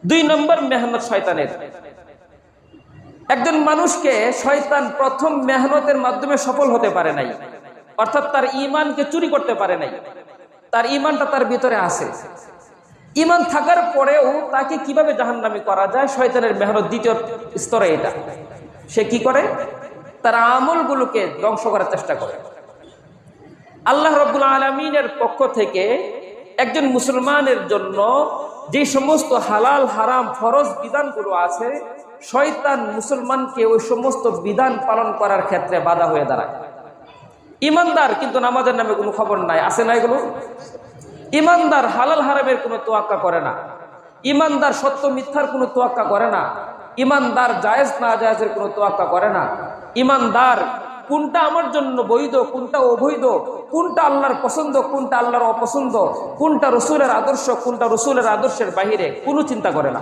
দুই নম্বর মেহনত শয়তানের। একজন মানুষকে শয়তান প্রথম মেহনতের মাধ্যমে সফল হতে পারে নাই, অর্থাৎ তার ঈমানকে চুরি করতে পারে নাই। তার ঈমানটা তার ভিতরে আছে। ঈমান থাকার পরেও তাকে কিভাবে জাহান্নামী করা যায়, শয়তানের মেহনত দ্বিতীয় স্তরে এটা। সে কি করে? তার আমলগুলোকে ধ্বংস করার চেষ্টা করে। আল্লাহ রাব্বুল আলামিনের পক্ষ থেকে একজন মুসলমানের জন্য যে সমস্ত হালাল হারাম ফরজ বিধানগুলো আছে, শয়তান মুসলমানকে ওই সমস্ত বিধান পালন করার ক্ষেত্রে বাধা হয়ে দাঁড়ায়। ইমানদার কিন্তু নামাজের নামে কোনো খবর নাই, আছে না এগুলো? ইমানদার হালাল হারামের কোনো তোয়াক্কা করে না, ইমানদার সত্য মিথ্যার কোনো তোয়াক্কা করে না, ইমানদার জায়েজ না জায়েজের কোনো তোয়াক্কা করে না। ইমানদার কোনটা আমার জন্য বৈধ, কোনটা অবৈধ, কোনটা আল্লাহর পছন্দ, কোনটা আল্লাহর অপছন্দ, কোনটা রসুলের আদর্শ, কোনটা রসুলের আদর্শের বাহিরে, কোনো চিন্তা করে না।